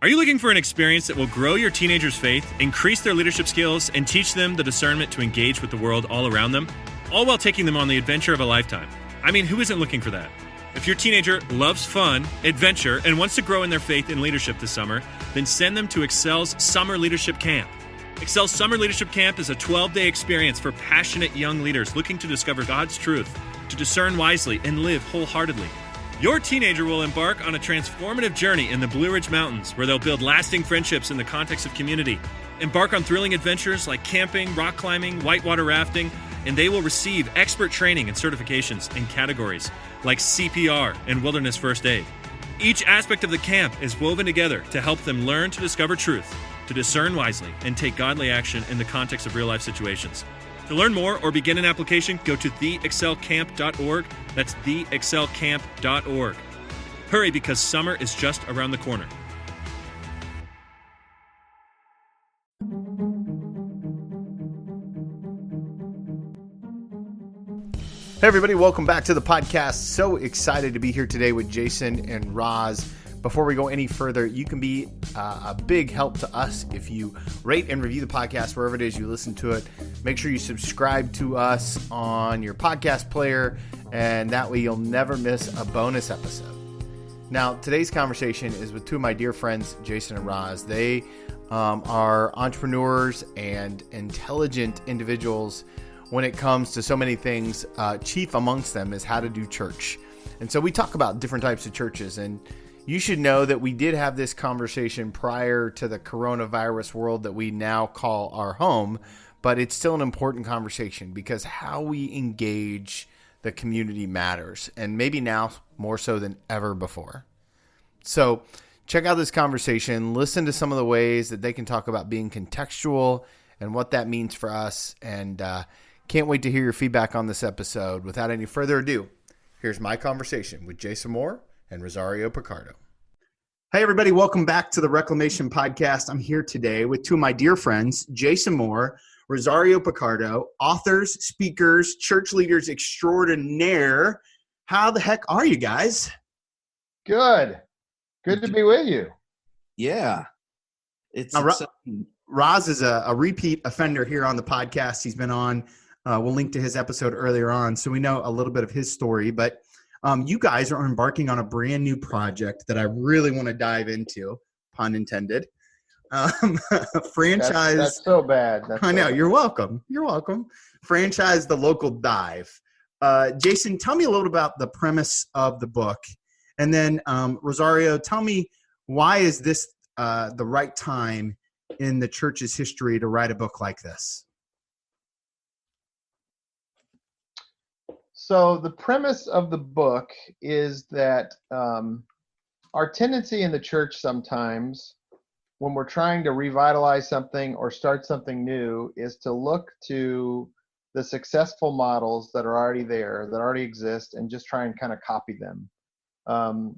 Are you looking for an experience that will grow your teenagers' faith, increase their leadership skills, and teach them the discernment to engage with the world all around them, all while taking them on the adventure of a lifetime? I mean, who isn't looking for that? If your teenager loves fun, adventure, and wants to grow in their faith and leadership this summer, then send them to Excel's Summer Leadership Camp. Excel's Summer Leadership Camp is a 12-day experience for passionate young leaders looking to discover God's truth, to discern wisely, and live wholeheartedly. Your teenager will embark on a transformative journey in the Blue Ridge Mountains, where they'll build lasting friendships in the context of community, embark on thrilling adventures like camping, rock climbing, whitewater rafting, and they will receive expert training and certifications in categories like CPR and wilderness first aid. Each aspect of the camp is woven together to help them learn to discover truth, to discern wisely, and take godly action in the context of real-life situations. To learn more or begin an application, go to theexcelcamp.org. That's theexcelcamp.org. Hurry, because summer is just around the corner. Hey everybody, welcome back to the podcast. So excited to be here today with Jason and Roz. Before we go any further, you can be a big help to us if you rate and review the podcast wherever it is you listen to it. Make sure you subscribe to us on your podcast player, and that way you'll never miss a bonus episode. Now, today's conversation is with two of my dear friends, Jason and Roz. They are entrepreneurs and intelligent individuals when it comes to so many things. Chief amongst them is how to do church. And so we talk about different types of churches, and you should know that we did have this conversation prior to the coronavirus world that we now call our home, but it's still an important conversation because how we engage the community matters, and maybe now more so than ever before. So check out this conversation, listen to some of the ways that they can talk about being contextual and what that means for us, and can't wait to hear your feedback on this episode. Without any further ado, here's my conversation with Jason Moore and Rosario Picardo. Hey, everybody. Welcome back to the Reclamation Podcast. I'm here today with two of my dear friends, Jason Moore, Rosario Picardo, authors, speakers, church leaders extraordinaire. How the heck are you guys? Good. Good to be with you. Yeah. It's Roz is a repeat offender here on the podcast. He's been on. We'll link to his episode earlier on, so we know a little bit of his story. But you guys are embarking on a brand new project that I really want to dive into, pun intended. Franchise. That's so bad. I know. You're welcome. You're welcome. Franchise the local dive. Jason, tell me a little about the premise of the book. And then Rosario, tell me, why is this the right time in the church's history to write a book like this? So the premise of the book is that our tendency in the church sometimes, when we're trying to revitalize something or start something new, is to look to the successful models that are already there, that already exist, and just try and kind of copy them.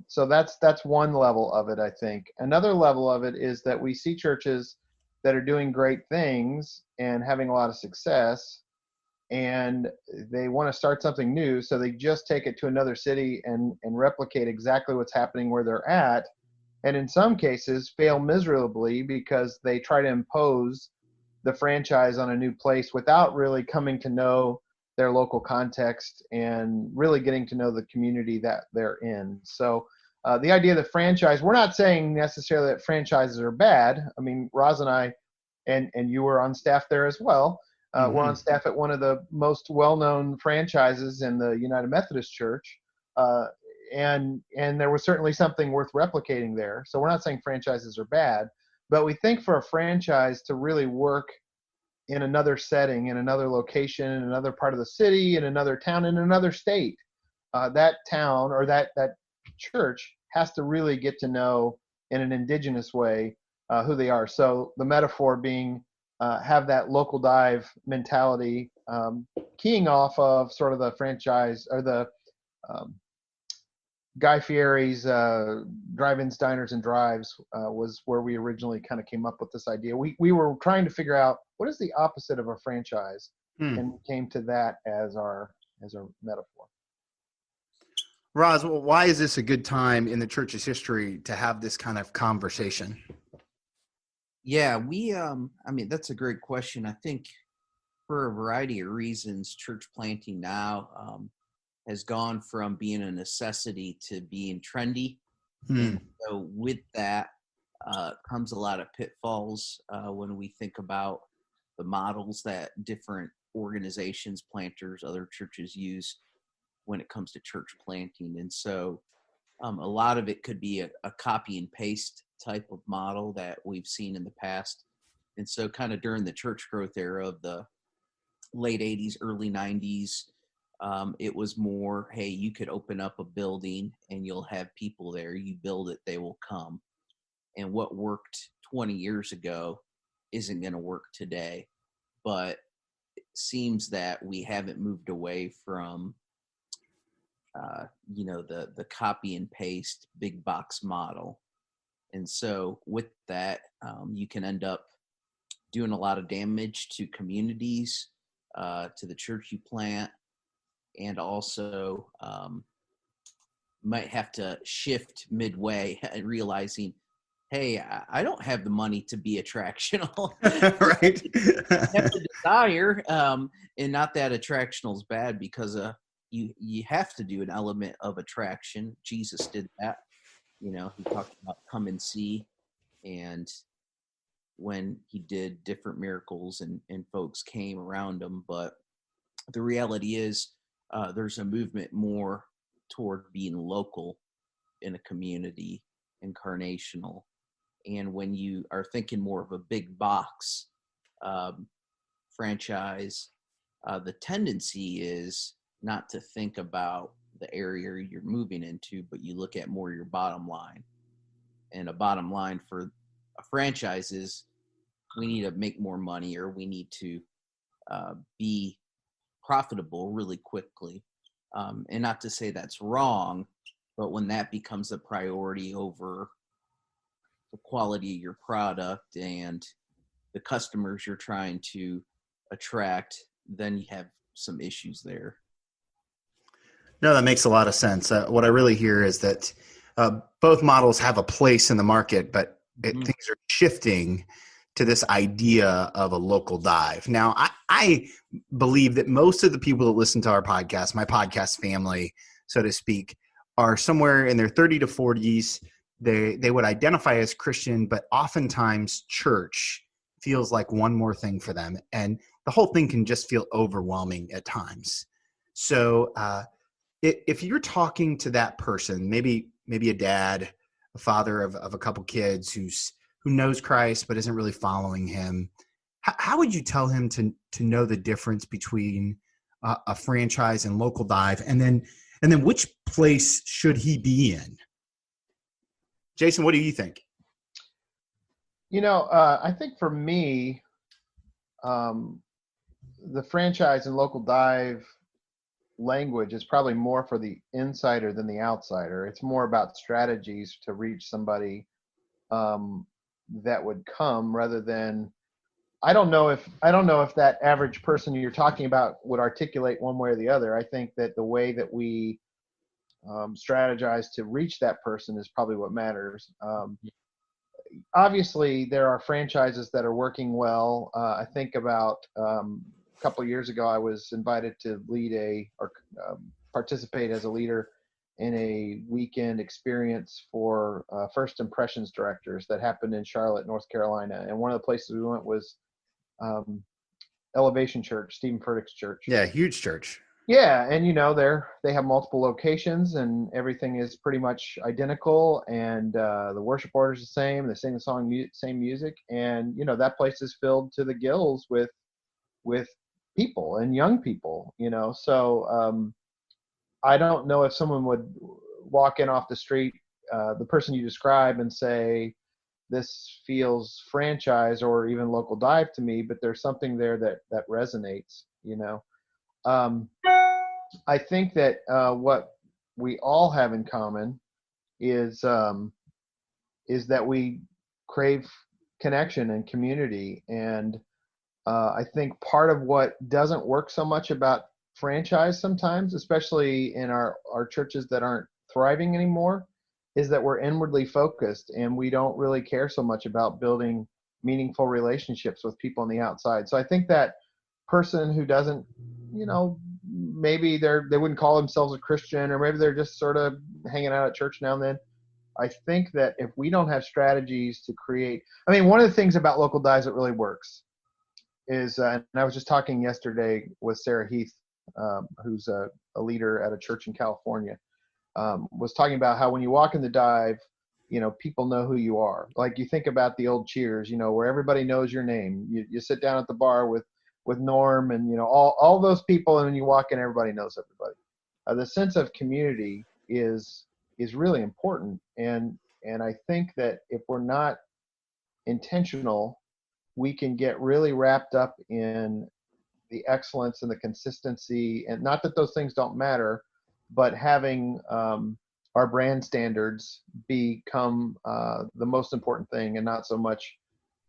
So that's one level of it, I think. Another level of it is that we see churches that are doing great things and having a lot of success, and they want to start something new, so they just take it to another city and replicate exactly what's happening where they're at, and in some cases fail miserably because they try to impose the franchise on a new place without really coming to know their local context and really getting to know the community that they're in. So the idea of the franchise, we're not saying necessarily that franchises are bad. I mean, Roz and I, and you were on staff there as well. We're on staff at one of the most well-known franchises in the United Methodist Church. And there was certainly something worth replicating there. So we're not saying franchises are bad, but we think for a franchise to really work in another setting, in another location, in another part of the city, in another town, in another state, that town or that church has to really get to know in an indigenous way who they are. So the metaphor being have that local dive mentality, keying off of sort of the franchise or the Guy Fieri's drive-ins, diners, and drives was where we originally kind of came up with this idea. We were trying to figure out what is the opposite of a franchise, and we came to that as our metaphor. Roz, why is this a good time in the church's history to have this kind of conversation? Yeah, I mean, that's a great question. I think for a variety of reasons, church planting now has gone from being a necessity to being trendy. Hmm. And so with that comes a lot of pitfalls when we think about the models that different organizations, planters, other churches use when it comes to church planting. And so a lot of it could be a copy and paste type of model that we've seen in the past. And so kind of during the church growth era of the late 80s, early 90s, it was more, hey, you could open up a building and you'll have people there. You build it, they will come. And what worked 20 years ago isn't going to work today. But it seems that we haven't moved away from the copy and paste big box model. And so with that, you can end up doing a lot of damage to communities, to the church you plant, and also might have to shift midway and realizing, hey, I don't have the money to be attractional. Right. I have the desire, and not that attractional is bad, because you have to do an element of attraction. Jesus did that. He talked about come and see, and when he did different miracles and folks came around him. But the reality is there's a movement more toward being local in a community, incarnational. And when you are thinking more of a big box franchise, the tendency is not to think about the area you're moving into, but you look at more your bottom line. And a bottom line for a franchise is we need to make more money, or we need to be profitable really quickly. And not to say that's wrong, but when that becomes a priority over the quality of your product and the customers you're trying to attract, then you have some issues there. No, that makes a lot of sense. What I really hear is that both models have a place in the market, but things are shifting to this idea of a local dive. Now, I believe that most of the people that listen to our podcast, my podcast family, so to speak, are somewhere in their 30 to 40s. They would identify as Christian, but oftentimes church feels like one more thing for them. And the whole thing can just feel overwhelming at times. So if you're talking to that person, maybe a dad, a father of a couple kids who knows Christ but isn't really following him, how would you tell him to know the difference between a franchise and local dive, and then which place should he be in? Jason, what do you think? I think for me, the franchise and local dive language is probably more for the insider than the outsider. It's more about strategies to reach somebody that would come, rather than I don't know if that average person you're talking about would articulate one way or the other. I think that the way that we strategize to reach that person is probably what matters. Obviously, there are franchises that are working well. I think about a couple of years ago, I was invited to lead participate as a leader in a weekend experience for first impressions directors that happened in Charlotte, North Carolina. And one of the places we went was Elevation Church, Stephen Furtick's church. Yeah, huge church. Yeah, and they have multiple locations, and everything is pretty much identical, and the worship order is the same. They sing the song, same music, and that place is filled to the gills with people and young people. So I don't know if someone would walk in off the street, the person you describe, and say, this feels franchise or even local dive to me, but there's something there that resonates. I think that what we all have in common is that we crave connection and community. And I think part of what doesn't work so much about franchise sometimes, especially in our churches that aren't thriving anymore, is that we're inwardly focused and we don't really care so much about building meaningful relationships with people on the outside. So I think that person who doesn't, maybe they wouldn't call themselves a Christian, or maybe they're just sort of hanging out at church now and then. I think that if we don't have strategies to create, one of the things about local dives that really works is, and I was just talking yesterday with Sarah Heath, who's a leader at a church in California, was talking about how when you walk in the dive, people know who you are. Like, you think about the old Cheers, where everybody knows your name. You sit down at the bar with Norm and, all those people, and when you walk in, everybody knows everybody. The sense of community is really important. And I think that if we're not intentional, we can get really wrapped up in the excellence and the consistency, and not that those things don't matter, but having our brand standards become the most important thing, and not so much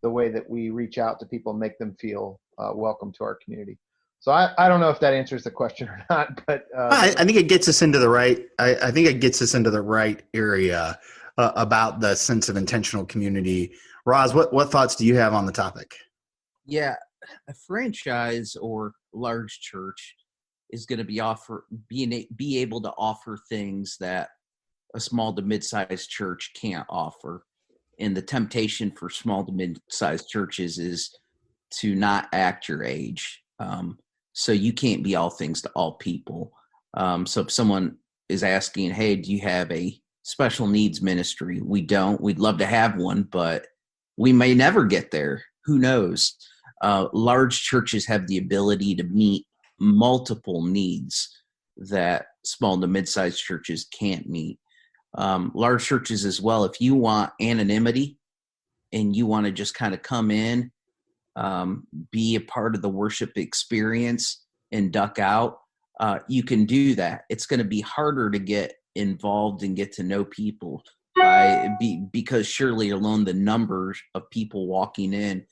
the way that we reach out to people and make them feel welcome to our community. So I don't know if that answers the question or not, but I think it gets us into the right. I think it gets us into the right area about the sense of intentional community. Roz, what thoughts do you have on the topic? Yeah, a franchise or large church is going to be able to offer things that a small to mid-sized church can't offer. And the temptation for small to mid-sized churches is to not act your age. So you can't be all things to all people. So if someone is asking, hey, do you have a special needs ministry? We don't. We'd love to have one, but we may never get there. Who knows? Large churches have the ability to meet multiple needs that small to mid-sized churches can't meet. Large churches as well, if you want anonymity and you want to just kind of come in, be a part of the worship experience and duck out, you can do that. It's going to be harder to get involved and get to know people because surely alone the numbers of people walking in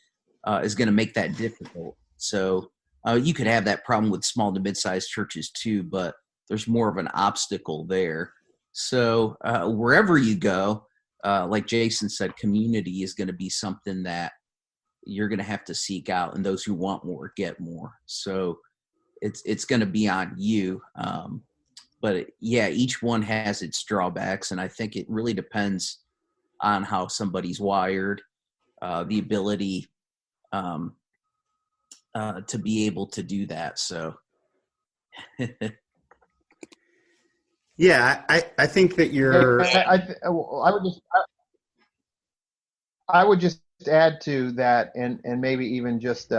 is going to make that difficult. So you could have that problem with small to mid-sized churches too, but there's more of an obstacle there. So wherever you go, like Jason said, community is going to be something that you're going to have to seek out, and those who want more get more. So it's going to be on you. But yeah, each one has its drawbacks, and I think it really depends on how somebody's wired, the ability to be able to do that. So yeah, I think that you're. I would just add to that, and maybe even just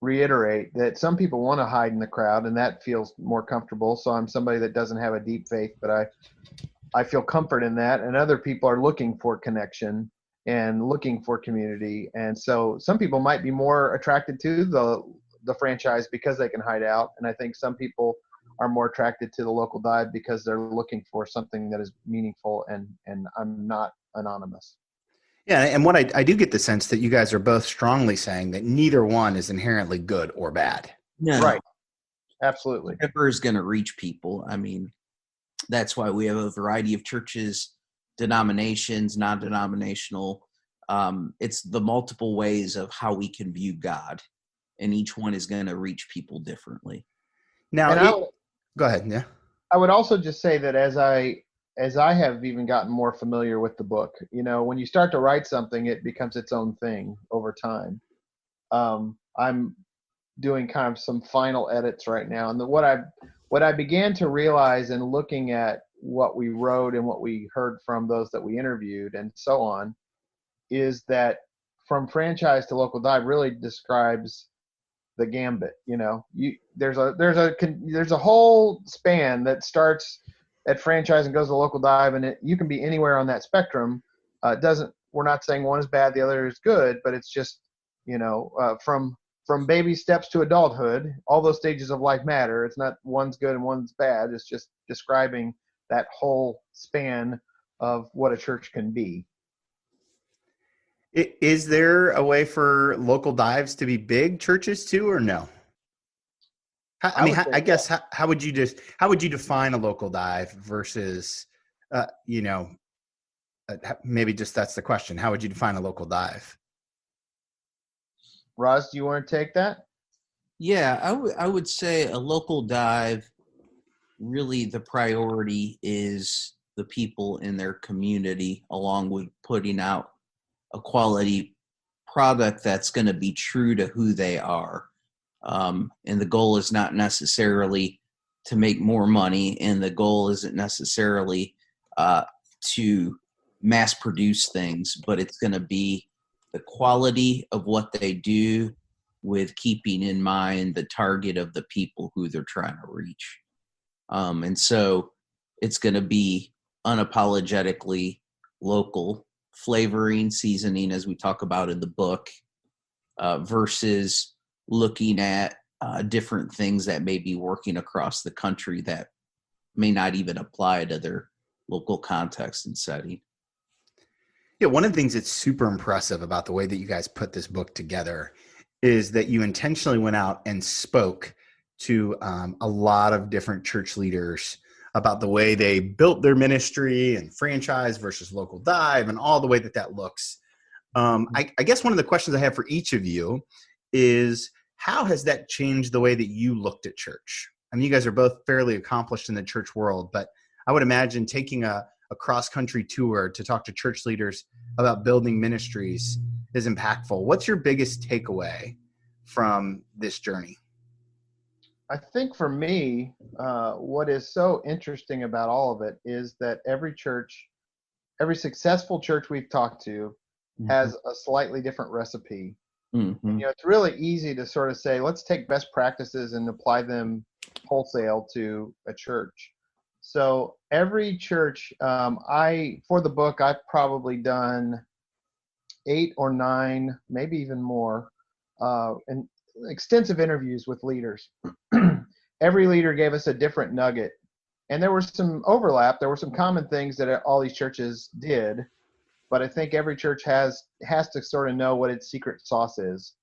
reiterate that some people want to hide in the crowd, and that feels more comfortable. So I'm somebody that doesn't have a deep faith, but I feel comfort in that. And other people are looking for connection and looking for community. And so some people might be more attracted to the franchise because they can hide out. And I think some people are more attracted to the local dive because they're looking for something that is meaningful and I'm not anonymous. Yeah, and what I do get the sense that you guys are both strongly saying that neither one is inherently good or bad. No, right. Absolutely. Whatever is going to reach people. I mean, that's why we have a variety of churches, denominations, non-denominational. It's the multiple ways of how we can view God, and each one is going to reach people differently. Now, go ahead. Yeah. I would also just say that as I have even gotten more familiar with the book, when you start to write something, it becomes its own thing over time. I'm doing kind of some final edits right now. And what I began to realize in looking at what we wrote and what we heard from those that we interviewed and so on, is that from franchise to local dive really describes the gambit. There's a whole span that starts at franchise and goes to local dive, and you can be anywhere on that spectrum. We're not saying one is bad, the other is good, but it's just, from baby steps to adulthood, all those stages of life matter. It's not one's good and one's bad. It's just describing that whole span of what a church can be. Is there a way for local dives to be big churches too, or no? I guess how would you define a local dive versus, a maybe just that's the question. How would you define a local dive? Roz, do you want to take that? Yeah, I would say a local dive, really the priority is the people in their community, along with putting out a quality product that's going to be true to who they are. And the goal is not necessarily to make more money, and the goal isn't necessarily to mass produce things, but it's going to be the quality of what they do with keeping in mind the target of the people who they're trying to reach. And so it's going to be unapologetically local flavoring, seasoning, as we talk about in the book, versus looking at different things that may be working across the country that may not even apply to their local context and setting. Yeah, one of the things that's super impressive about the way that you guys put this book together is that you intentionally went out and spoke to a lot of different church leaders about the way they built their ministry and franchise versus local dive and all the way that looks. I guess one of the questions I have for each of you is, how has that changed the way that you looked at church? I mean, you guys are both fairly accomplished in the church world, but I would imagine taking a cross-country tour to talk to church leaders about building ministries is impactful. What's your biggest takeaway from this journey? I think for me, what is so interesting about all of it is that every successful church we've talked to has a slightly different recipe. And, it's really easy to sort of say, let's take best practices and apply them wholesale to a church. So every church, for the book, I've probably done 8 or 9, maybe even more, and extensive interviews with leaders. Every leader gave us a different nugget, and there was some overlap. There were some common things that all these churches did, but I think every church has to sort of know what its secret sauce is.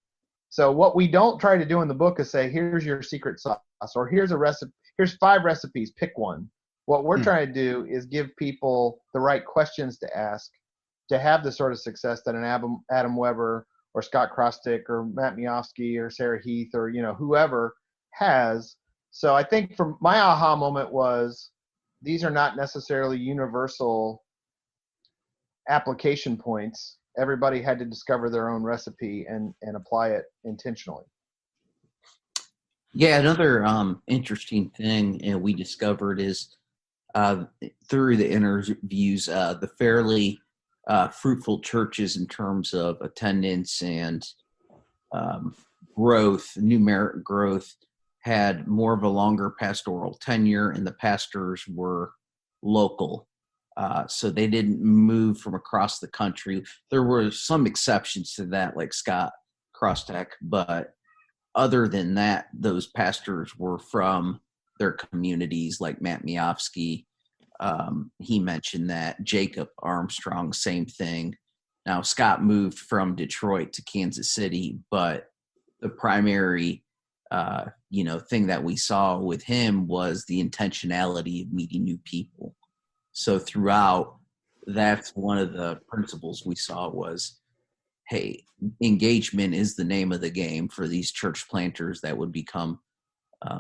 So what we don't try to do in the book is say, here's your secret sauce, or here's a recipe, here's 5 recipes, pick one. What we're trying to do is give people the right questions to ask to have the sort of success that an Adam Weber or Scott Krostick or Matt Miofsky or Sarah Heath or, whoever has. So I think for my aha moment was, these are not necessarily universal application points. Everybody had to discover their own recipe and apply it intentionally. Yeah, another interesting thing we discovered is through the interviews, the fairly fruitful churches in terms of attendance and growth, numeric growth, had more of a longer pastoral tenure, and the pastors were local. So they didn't move from across the country. There were some exceptions to that, like Scott Krostick, but other than that, those pastors were from their communities, like Matt Miofsky. He mentioned that. Jacob Armstrong, same thing. Now, Scott moved from Detroit to Kansas City, but the primary thing that we saw with him was the intentionality of meeting new people. So throughout, that's one of the principles we saw was, hey, engagement is the name of the game for these church planters that would become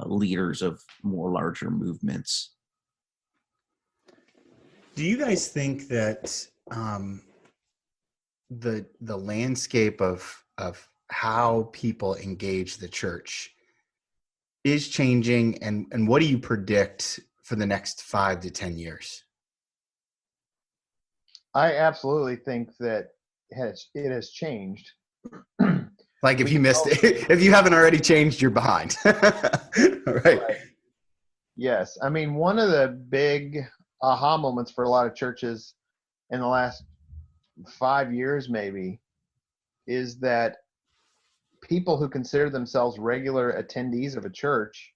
leaders of more larger movements. Do you guys think that the landscape of how people engage the church is changing, and what do you predict for the next 5 to 10 years? I absolutely think that it has changed. Like if you missed it, if you haven't already changed, you're behind. Right. Yes. I mean, one of the big aha moments for a lot of churches in the last 5 years maybe is that people who consider themselves regular attendees of a church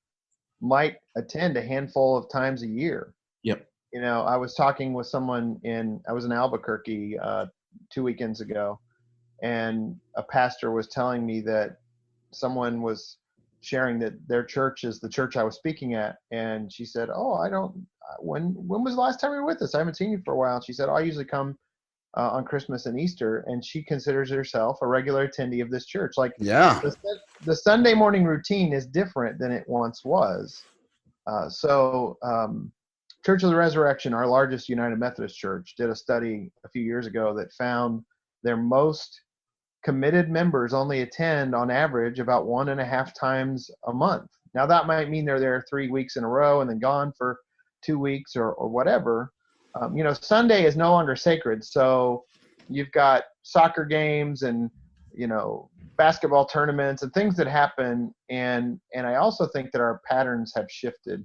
might attend a handful of times a year. Yep. I was talking with someone I was in Albuquerque 2 weekends ago, and a pastor was telling me that someone was sharing that their church is the church I was speaking at. And she said, when was the last time you were with us? I haven't seen you for a while. And she said, I usually come on Christmas and Easter, and she considers herself a regular attendee of this church. Like, Yeah. the Sunday morning routine is different than it once was. Church of the Resurrection, our largest United Methodist church, did a study a few years ago that found their most committed members only attend on average about 1.5 times a month. Now that might mean they're there 3 weeks in a row and then gone for 2 weeks or whatever. Sunday is no longer sacred. So you've got soccer games and, basketball tournaments and things that happen. And I also think that our patterns have shifted.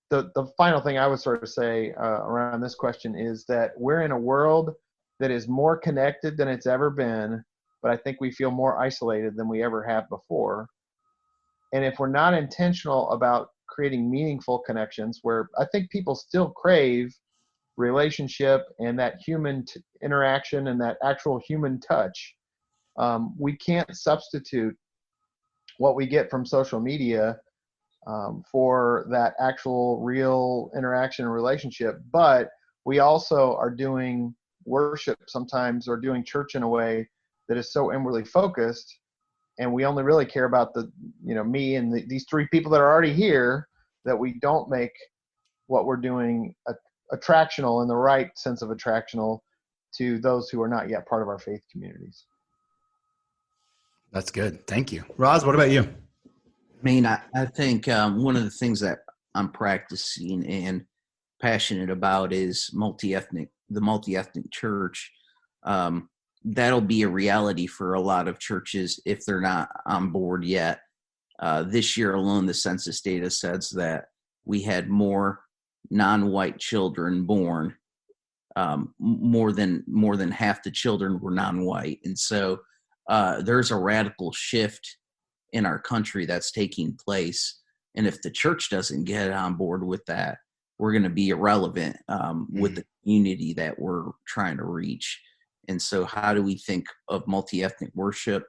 The final thing I would sort of say around this question is that we're in a world that is more connected than it's ever been, but I think we feel more isolated than we ever have before. And if we're not intentional about creating meaningful connections, where I think people still crave relationship and that human interaction and that actual human touch, we can't substitute what we get from social media for that actual real interaction and relationship. But we also are doing worship sometimes, or doing church in a way that is so inwardly focused, and we only really care about me and these 3 people that are already here, that we don't make what we're doing attractional in the right sense of attractional to those who are not yet part of our faith communities. That's good. Thank you. Roz, what about you? I mean, I think one of the things that I'm practicing and passionate about is the multi-ethnic church. That'll be a reality for a lot of churches if they're not on board yet. This year alone, the census data says that we had more non-white children born. More than half the children were non-white, and so there's a radical shift in our country that's taking place. And if the church doesn't get on board with that, we're going to be irrelevant with the community that we're trying to reach. And so how do we think of multi-ethnic worship,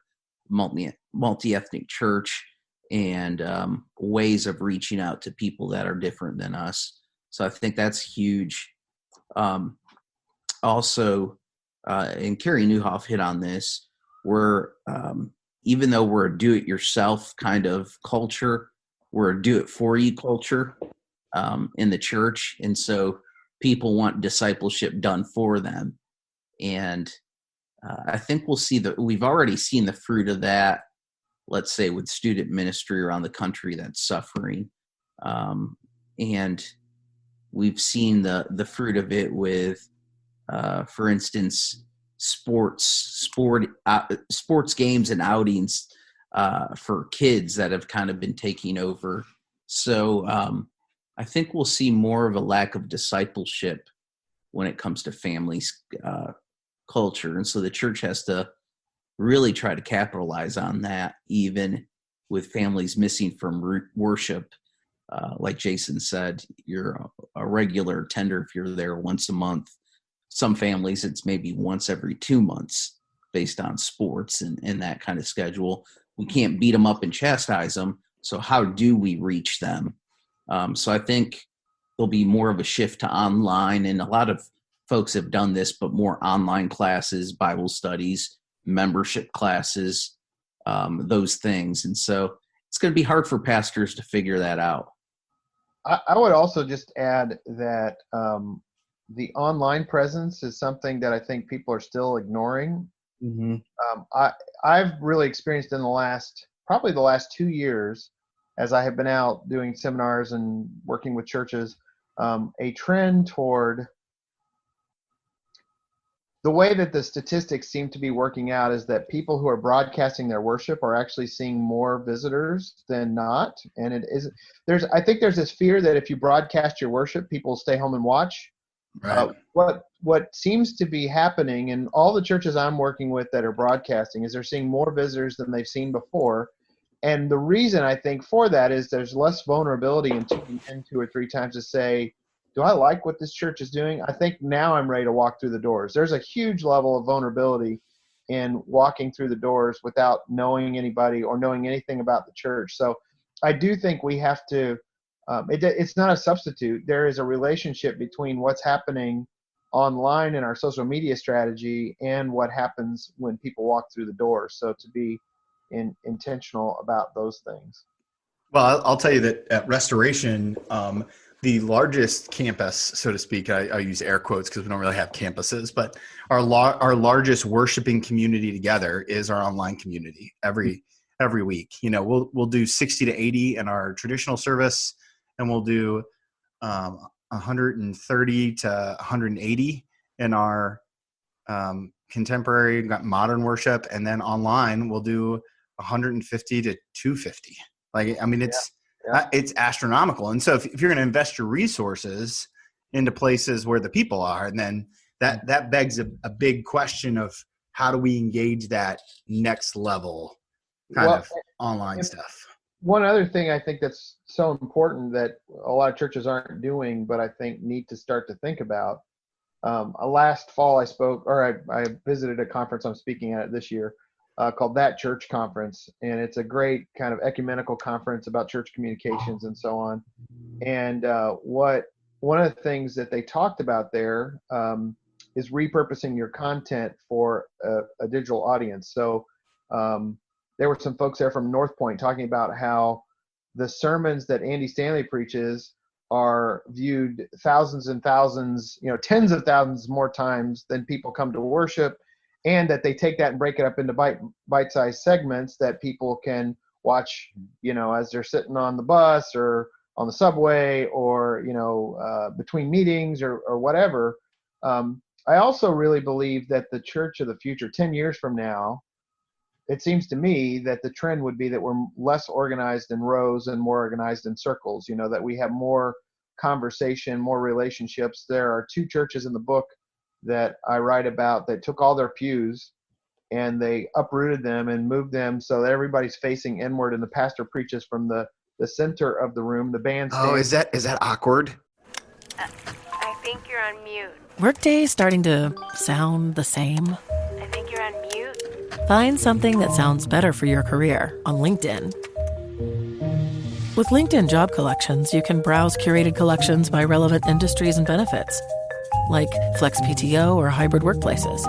multi-ethnic church, and ways of reaching out to people that are different than us? So I think that's huge. Also, and Carrie Newhoff hit on this, even though we're a do-it-yourself kind of culture, we're a do-it-for-you culture in the church. And so people want discipleship done for them. And I think we've already seen the fruit of that, let's say, with student ministry around the country that's suffering. And we've seen the fruit of it with, for instance, sports games and outings for kids that have kind of been taking over. So I think we'll see more of a lack of discipleship when it comes to families culture. And so the church has to really try to capitalize on that, even with families missing from worship. Like Jason said, you're a regular attender if you're there once a month. Some families, it's maybe once every 2 months based on sports and that kind of schedule. We can't beat them up and chastise them. So how do we reach them? So I think there'll be more of a shift to online, and a lot of folks have done this, but more online classes, Bible studies, membership classes, those things. And so it's going to be hard for pastors to figure that out. I would also just add that the online presence is something that I think people are still ignoring. Mm-hmm. I've really experienced in probably the last 2 years, as I have been out doing seminars and working with churches, a trend toward the way that the statistics seem to be working out is that people who are broadcasting their worship are actually seeing more visitors than not. And I think there's this fear that if you broadcast your worship, people will stay home and watch. Right. What seems to be happening in all the churches I'm working with that are broadcasting is they're seeing more visitors than they've seen before. And the reason I think for that is there's less vulnerability in tuning in 2 or 3 times to say, do I like what this church is doing? I think now I'm ready to walk through the doors. There's a huge level of vulnerability in walking through the doors without knowing anybody or knowing anything about the church. So I do think we have to, it's not a substitute. There is a relationship between what's happening online in our social media strategy and what happens when people walk through the door. So to be intentional about those things. Well, I'll tell you that at Restoration, the largest campus, so to speak, I use air quotes because we don't really have campuses, but our largest worshiping community together is our online community every week. You know, we'll do 60 to 80 in our traditional service, and we'll do 130 to 180 in our contemporary modern worship, and then online we'll do 150 to 250. Like, I mean, it's astronomical. And so if you're going to invest your resources into places where the people are, and then that begs a big question of how do we engage that next level kind of online stuff. One other thing I think that's so important that a lot of churches aren't doing, but I think need to start to think about. Last fall I visited a conference I'm speaking at this year called That Church Conference. And it's a great kind of ecumenical conference about church communications and so on. And one of the things that they talked about there is repurposing your content for a digital audience. So there were some folks there from North Point talking about how the sermons that Andy Stanley preaches are viewed thousands and thousands, tens of thousands more times than people come to worship, and that they take that and break it up into bite-sized segments that people can watch, as they're sitting on the bus or on the subway or, between meetings or whatever. I also really believe that the church of the future, 10 years from now, it seems to me that the trend would be that we're less organized in rows and more organized in circles, that we have more conversation, more relationships. There are 2 churches in the book that I write about that took all their pews and they uprooted them and moved them so that everybody's facing inward, and the pastor preaches from the center of the room. The band stands. Oh, is that awkward? I think you're on mute. Workday starting to sound the same? I think you're on mute. Find something that sounds better for your career on LinkedIn. With LinkedIn Job Collections, you can browse curated collections by relevant industries and benefits, like flex PTO or hybrid workplaces,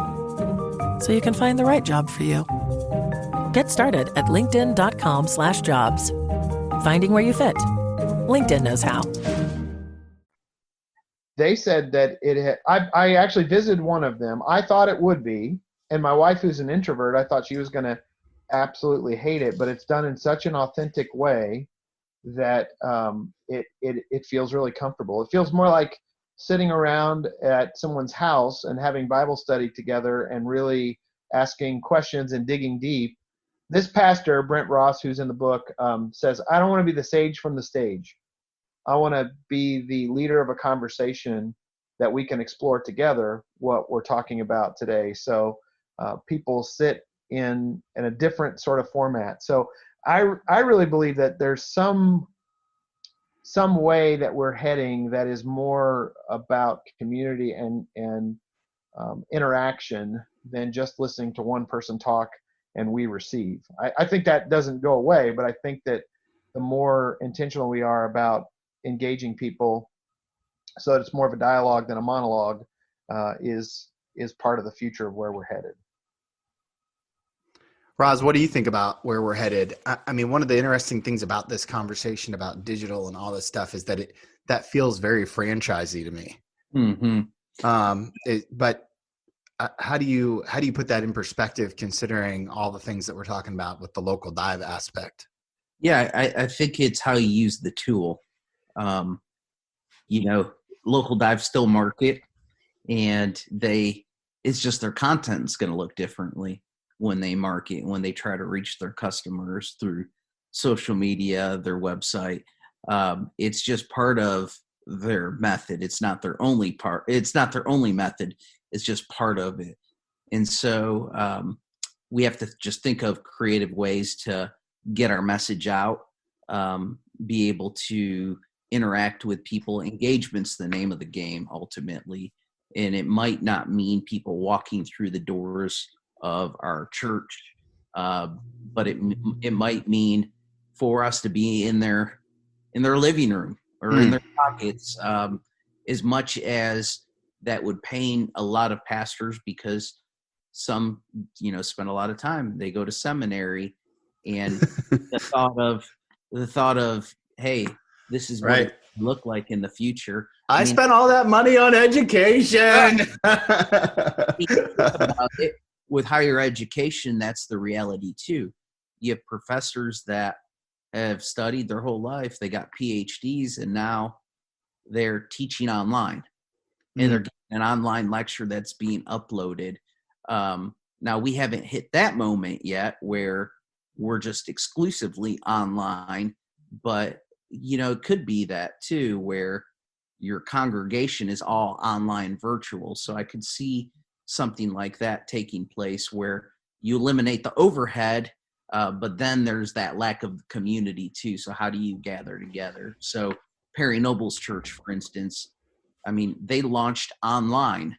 so you can find the right job for you. Get started at linkedin.com/jobs. Finding where you fit. LinkedIn knows how. They said that I actually visited one of them. I thought it would be, and my wife, who's an introvert, I thought she was going to absolutely hate it, but it's done in such an authentic way that it feels really comfortable. It feels more like sitting around at someone's house and having Bible study together and really asking questions and digging deep. This pastor, Brent Ross, who's in the book, says, I don't want to be the sage from the stage. I want to be the leader of a conversation that we can explore together what we're talking about today. So people sit in a different sort of format. So I really believe that there's some way that we're heading that is more about community and interaction than just listening to one person talk and we receive. I think that doesn't go away, but I think that the more intentional we are about engaging people so that it's more of a dialogue than a monologue is part of the future of where we're headed. Roz, what do you think about where we're headed? I mean, one of the interesting things about this conversation about digital and all this stuff is that that feels very franchisey to me. Mm-hmm. But how do you put that in perspective, considering all the things that we're talking about with the local dive aspect? Yeah, I think it's how you use the tool. Local dive still market, and it's just their content's going to look differently when they market, when they try to reach their customers through social media, their website. It's just part of their method. It's not their only part. It's not their only method. It's just part of it. And so we have to just think of creative ways to get our message out, be able to interact with people. Engagement's the name of the game, ultimately. And it might not mean people walking through the doors of our church, but it might mean for us to be in their living room or in their pockets, as much as that would pain a lot of pastors because some, spend a lot of time. They go to seminary, and the thought of, hey, this is what it look like in the future. I spent all that money on education. About it, with higher education, that's the reality too. You have professors that have studied their whole life. They got PhDs, and now they're teaching online, and they're getting an online lecture that's being uploaded. Now we haven't hit that moment yet where we're just exclusively online, but it could be that too, where your congregation is all online virtual. So I could see something like that taking place where you eliminate the overhead, but then there's that lack of community too. So how do you gather together? So Perry Noble's church, for instance, they launched online,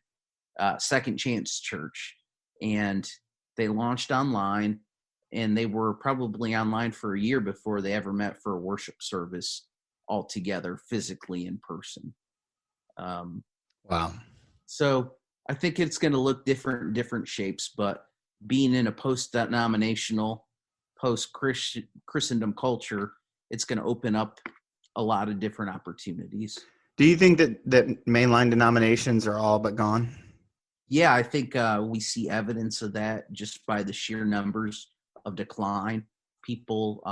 Second Chance Church, and they launched online, and they were probably online for a year before they ever met for a worship service all together, physically in person. Wow. So I think it's going to look different shapes, but being in a post-denominational, post-Christendom culture, it's going to open up a lot of different opportunities. Do you think that mainline denominations are all but gone? Yeah, I think we see evidence of that just by the sheer numbers of decline. People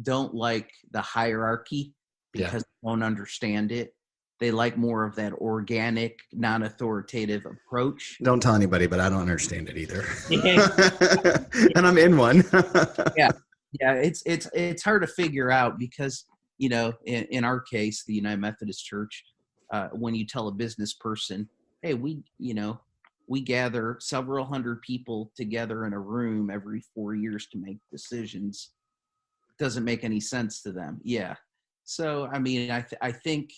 don't like the hierarchy because they don't understand it. They like more of that organic, non-authoritative approach. Don't tell anybody, but I don't understand it either. And I'm in one. Yeah, it's hard to figure out because, in our case, the United Methodist Church, when you tell a business person, hey, we gather several hundred people together in a room every 4 years to make decisions, doesn't make any sense to them. Yeah. So, I think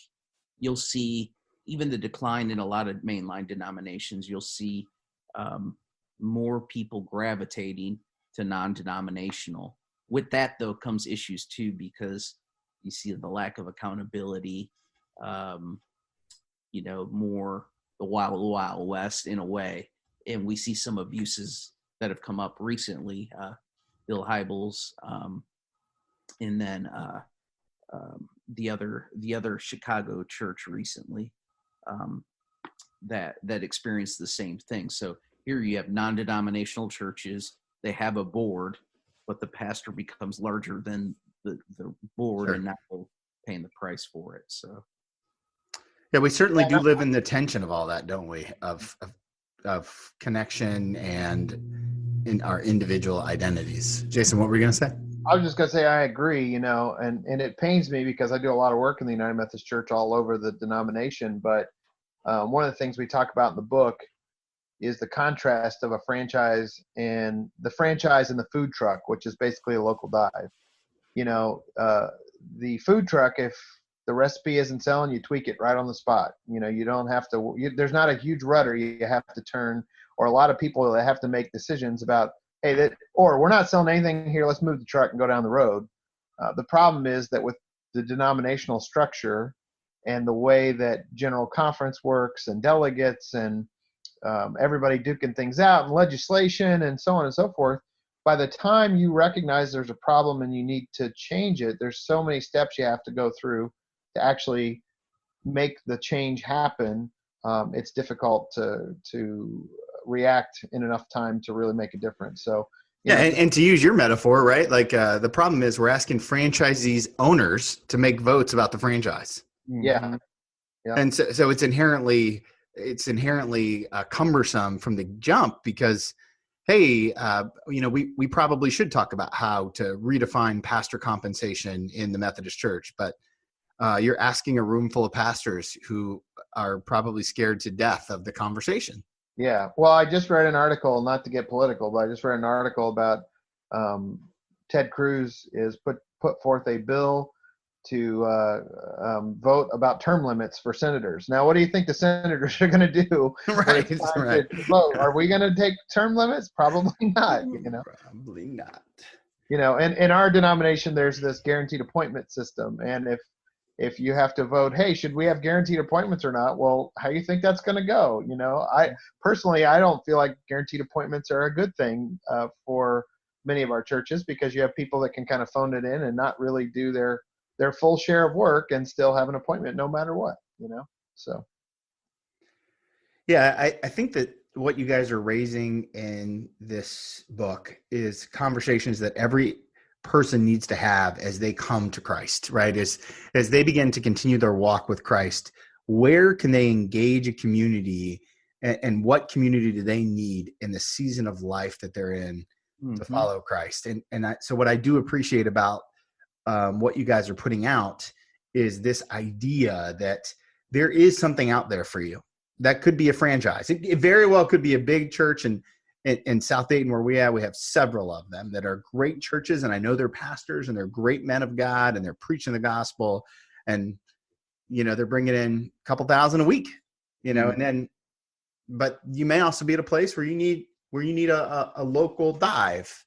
you'll see even the decline in a lot of mainline denominations. You'll see more people gravitating to non-denominational. With that, though, comes issues too, because you see the lack of accountability, more the wild, wild west in a way. And we see some abuses that have come up recently, Bill Hybels, and then the other Chicago church recently that experienced the same thing. So here you have non-denominational churches. They have a board, but the pastor becomes larger than the board, sure, and now paying the price for it. So yeah, we certainly do live in the tension of all that, don't we? Of connection and in our individual identities. Jason, what were you going to say? I was just going to say, I agree, and it pains me because I do a lot of work in the United Methodist Church all over the denomination. But one of the things we talk about in the book is the contrast of a franchise and the food truck, which is basically a local dive. The food truck, if the recipe isn't selling, you tweak it right on the spot. You don't have to, there's not a huge rudder you have to turn, or a lot of people that have to make decisions about, hey, or we're not selling anything here, let's move the truck and go down the road. The problem is that with the denominational structure and the way that General Conference works and delegates and everybody duking things out and legislation and so on and so forth, by the time you recognize there's a problem and you need to change it, there's so many steps you have to go through to actually make the change happen. It's difficult to react in enough time to really make a difference. So and to use your metaphor, right? Like the problem is we're asking franchisees owners to make votes about the franchise. Yeah. And so it's inherently cumbersome from the jump because, hey, we probably should talk about how to redefine pastor compensation in the Methodist Church, but you're asking a room full of pastors who are probably scared to death of the conversation. Yeah. Well, I just read an article, not to get political, but I just read an article about Ted Cruz is put forth a bill to vote about term limits for senators. Now, what do you think the senators are going to do? Right. To vote? Are we going to take term limits? Probably not. Probably not. And in our denomination, there's this guaranteed appointment system, and If you have to vote, hey, should we have guaranteed appointments or not? Well, how do you think that's going to go? I personally, I don't feel like guaranteed appointments are a good thing for many of our churches, because you have people that can kind of phone it in and not really do their full share of work and still have an appointment no matter what, so. Yeah, I think that what you guys are raising in this book is conversations that every person needs to have as they come to Christ, right? As they begin to continue their walk with Christ, where can they engage a community, and what community do they need in the season of life that they're in to follow Christ? So what I do appreciate about what you guys are putting out is this idea that there is something out there for you. That could be a franchise. It very well could be a big church, and in South Dayton, where we have several of them that are great churches, and I know they're pastors and they're great men of God, and they're preaching the gospel, and they're bringing in a couple thousand a week, and then, but you may also be at a place where you need a local dive.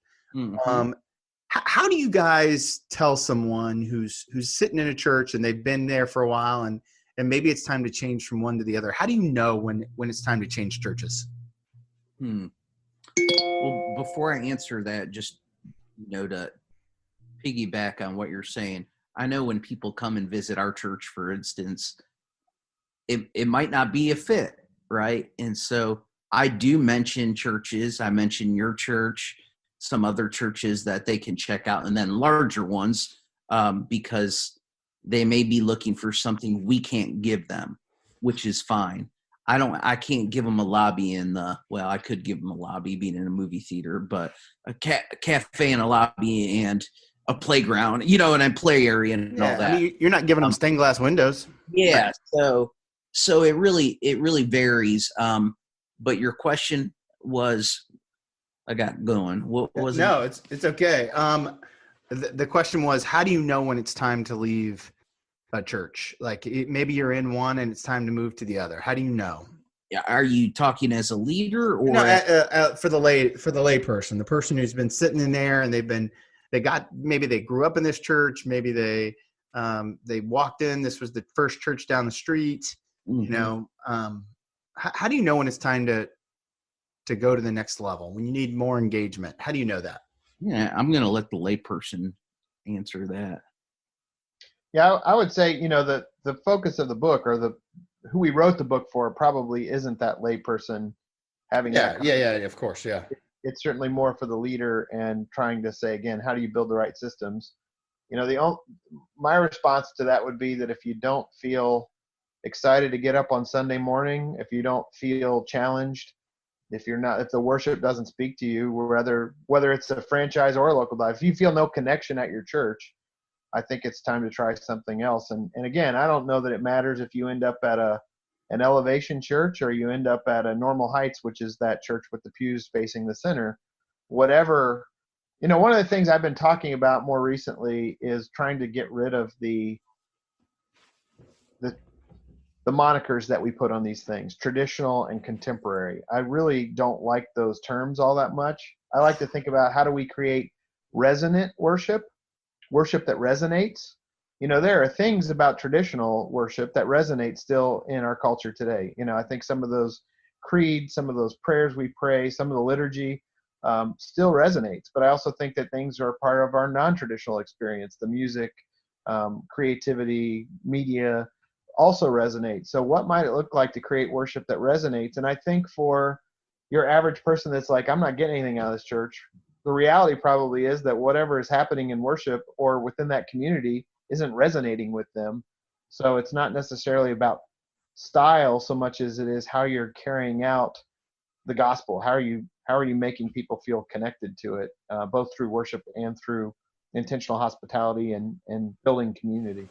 How do you guys tell someone who's sitting in a church and they've been there for a while, and maybe it's time to change from one to the other? How do you know when it's time to change churches? Well, before I answer that, just to piggyback on what you're saying, I know when people come and visit our church, for instance, it might not be a fit, right? And so I do mention churches. I mention your church, some other churches that they can check out, and then larger ones, because they may be looking for something we can't give them, which is fine. I can't give them a lobby I could give them a lobby being in a movie theater, but a cafe and a lobby and a playground, and a play area and all that. I mean, you're not giving them stained glass windows. Yeah. So it really varies. But your question was, I got going. What was it? No, it's okay. The question was, how do you know when it's time to leave a church? Like maybe you're in one and it's time to move to the other. How do you know? Yeah, are you talking as a leader or for the lay person, the person who's been sitting in there and maybe they grew up in this church, maybe they walked in, this was the first church down the street. How do you know when it's time to go to the next level, when you need more engagement? How do you know that? Yeah, I'm going to let the layperson answer that. Yeah, I would say, the focus of the book, or who we wrote the book for, probably isn't that layperson having that. Yeah, of course, yeah. It's certainly more for the leader and trying to say, again, how do you build the right systems? My response to that would be that if you don't feel excited to get up on Sunday morning, if you don't feel challenged, if the worship doesn't speak to you, whether it's a franchise or a local dive, if you feel no connection at your church, I think it's time to try something else. And again, I don't know that it matters if you end up at an elevation church or you end up at a Normal Heights, which is that church with the pews facing the center. Whatever, one of the things I've been talking about more recently is trying to get rid of the monikers that we put on these things, traditional and contemporary. I really don't like those terms all that much. I like to think about, how do we create resonant worship that resonates? There are things about traditional worship that resonate still in our culture today. I think some of those creeds, some of those prayers we pray, some of the liturgy still resonates. But I also think that things are part of our non-traditional experience. The music, creativity, media, also resonates. So what might it look like to create worship that resonates? And I think for your average person that's like, I'm not getting anything out of this church, the reality probably is that whatever is happening in worship or within that community isn't resonating with them. So it's not necessarily about style so much as it is how you're carrying out the gospel. How are you making people feel connected to it, both through worship and through intentional hospitality and building community?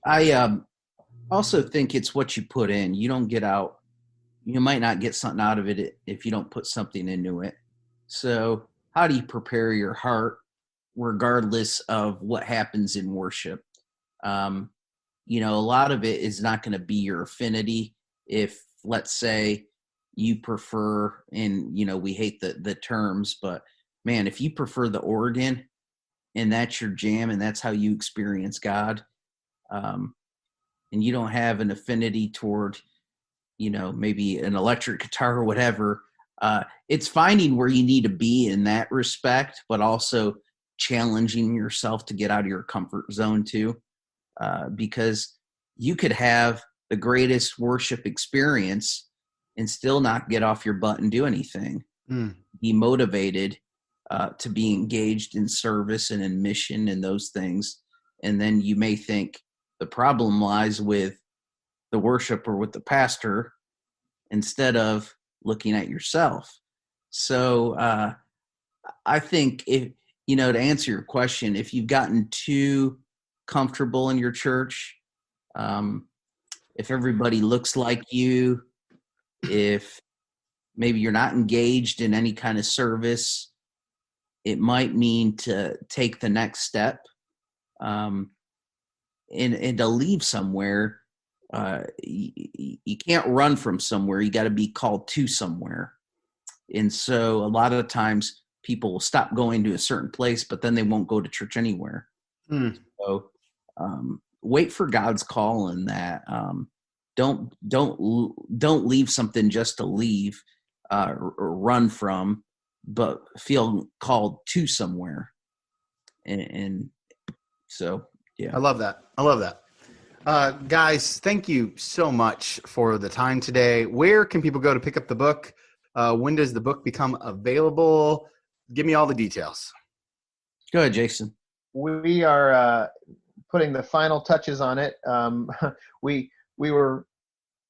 I also think it's what you put in. You might not get something out of it if you don't put something into it. So how do you prepare your heart regardless of what happens in worship? A lot of it is not going to be your affinity. If, let's say, you prefer, and, we hate the terms, but man, if you prefer the organ and that's your jam and that's how you experience God, and you don't have an affinity toward, maybe an electric guitar or whatever, it's finding where you need to be in that respect, but also challenging yourself to get out of your comfort zone too, because you could have the greatest worship experience and still not get off your butt and do anything. Be motivated to be engaged in service and in mission and those things. And then you may think the problem lies with the worship or with the pastor instead of looking at yourself. So I think if, to answer your question, if you've gotten too comfortable in your church, if everybody looks like you, if maybe you're not engaged in any kind of service, it might mean to take the next step, and to leave somewhere. You can't run from somewhere. You got to be called to somewhere. And so a lot of the times people will stop going to a certain place, but then they won't go to church anywhere. So wait for God's call in that. Don't leave something just to leave or run from, but feel called to somewhere. And so, yeah. I love that. Guys, thank you so much for the time today. Where can people go to pick up the book? When does the book become available? Give me all the details. Go ahead, Jason. We are putting the final touches on it. We were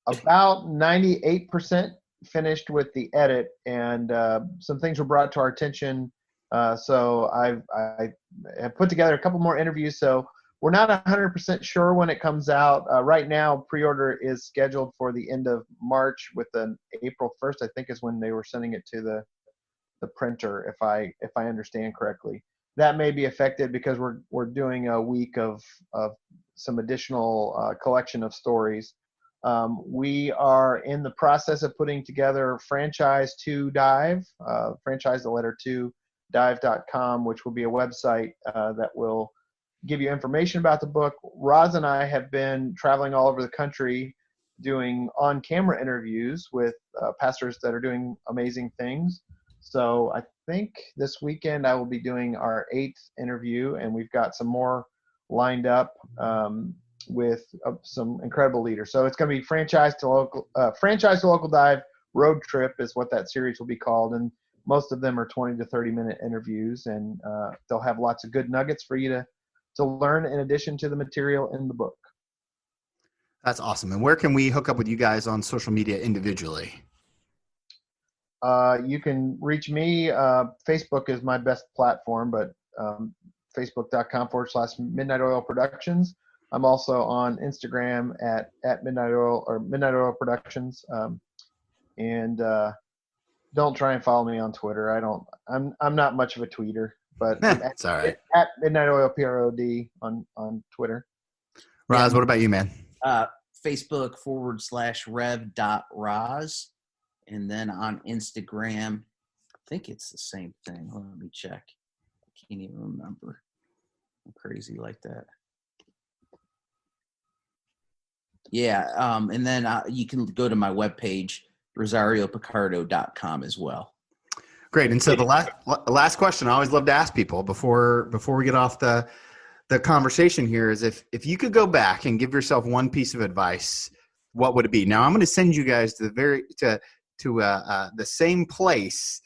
about 98% finished with the edit, and some things were brought to our attention. So I have put together a couple more interviews. So we're not 100% sure when it comes out. Right now, pre-order is scheduled for the end of March, with an April 1st, I think, is when they were sending it to the printer, if I understand correctly. That may be affected because we're doing a week of some additional collection of stories. We are in the process of putting together franchise to dive, franchise the letter 2 dive.com, which will be a website that will give you information about the book. Roz and I have been traveling all over the country doing on-camera interviews with pastors that are doing amazing things. So I think this weekend I will be doing our 8th interview, and we've got some more lined up with some incredible leaders. So it's going to be franchise to local dive road trip is what that series will be called, and most of them are 20 to 30 minute interviews, and they'll have lots of good nuggets for you to learn in addition to the material in the book. That's awesome. And where can we hook up with you guys on social media individually? You can reach me. Facebook is my best platform, but facebook.com/Midnight Oil Productions. I'm also on Instagram at Midnight Oil or Midnight Oil Productions. And don't try and follow me on Twitter. I'm not much of a tweeter, but it's all right. At Midnight Oil PROD on Twitter. Roz, what about you, man? Facebook /rev.roz. And then on Instagram, I think it's the same thing. Let me check. I can't even remember. I'm crazy like that. Yeah. And then you can go to my webpage, rosariopicardo.com as well. Great. And so the last question I always love to ask people before we get off the conversation here is if you could go back and give yourself one piece of advice, what would it be? Now I'm going to send you guys to the same place.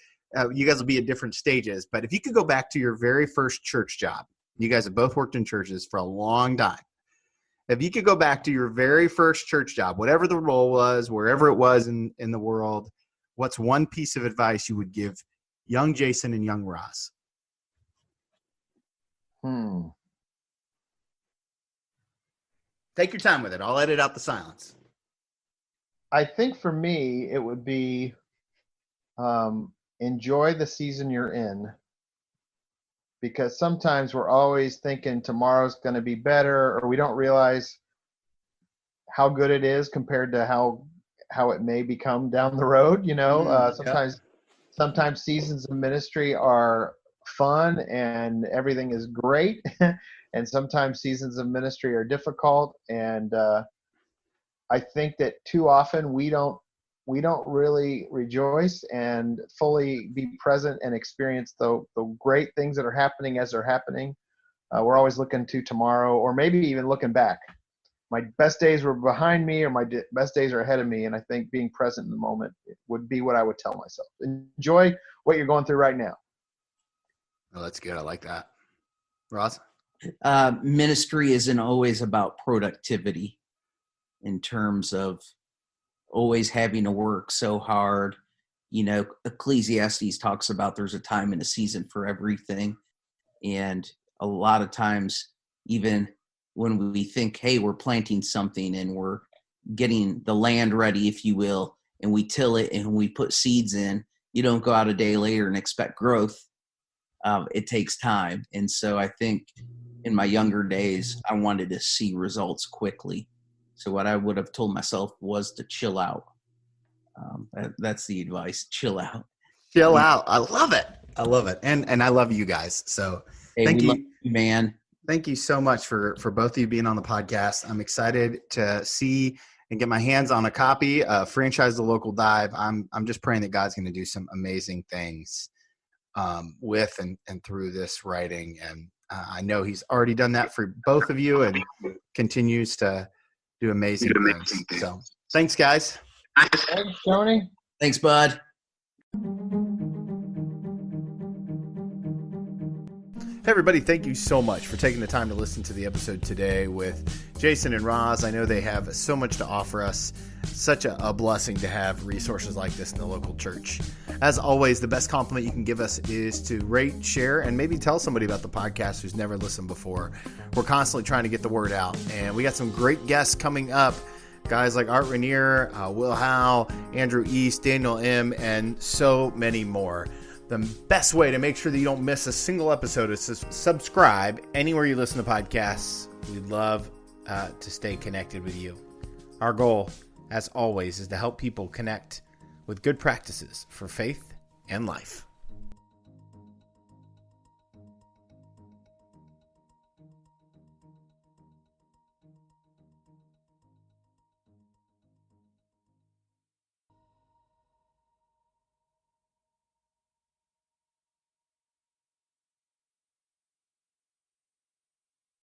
You guys will be at different stages, but if you could go back to your very first church job, you guys have both worked in churches for a long time. If you could go back to your very first church job, whatever the role was, wherever it was in the world, what's one piece of advice you would give young Jason and young Roz? Take your time with it. I'll edit out the silence. I think for me, it would be enjoy the season you're in, because sometimes we're always thinking tomorrow's going to be better, or we don't realize how good it is compared to how it may become down the road. Sometimes seasons of ministry are fun and everything is great. And sometimes seasons of ministry are difficult. And I think that too often we don't really rejoice and fully be present and experience the great things that are happening as they're happening. We're always looking to tomorrow, or maybe even looking back. My best days were behind me, or my best days are ahead of me. And I think being present in the moment would be what I would tell myself. Enjoy what you're going through right now. Oh, that's good. I like that. Ross? Ministry isn't always about productivity in terms of always having to work so hard. You know, Ecclesiastes talks about there's a time and a season for everything. And a lot of times, even when we think, hey, we're planting something and we're getting the land ready, if you will, and we till it and we put seeds in, you don't go out a day later and expect growth. It takes time. And so I think in my younger days, I wanted to see results quickly. So what I would have told myself was to chill out. That's the advice. Chill out. Chill out. I love it. I love it. And I love you guys. So hey, thank you, love you, man. Thank you so much for both of you being on the podcast. I'm excited to see and get my hands on a copy. Franchise the Local Dive. I'm just praying that God's going to do some amazing things with and through this writing. And I know he's already done that for both of you and continues to do amazing things. So thanks, guys. Thanks, Tony. Thanks, bud. Hey everybody, thank you so much for taking the time to listen to the episode today with Jason and Roz. I know they have so much to offer us. Such a blessing to have resources like this in the local church. As always, the best compliment you can give us is to rate, share, and maybe tell somebody about the podcast who's never listened before. We're constantly trying to get the word out, and we got some great guests coming up. Guys like Art Rainier, Will Howe, Andrew East, Daniel M., and so many more. The best way to make sure that you don't miss a single episode is to subscribe anywhere you listen to podcasts. We'd love to stay connected with you. Our goal, as always, is to help people connect with good practices for faith and life.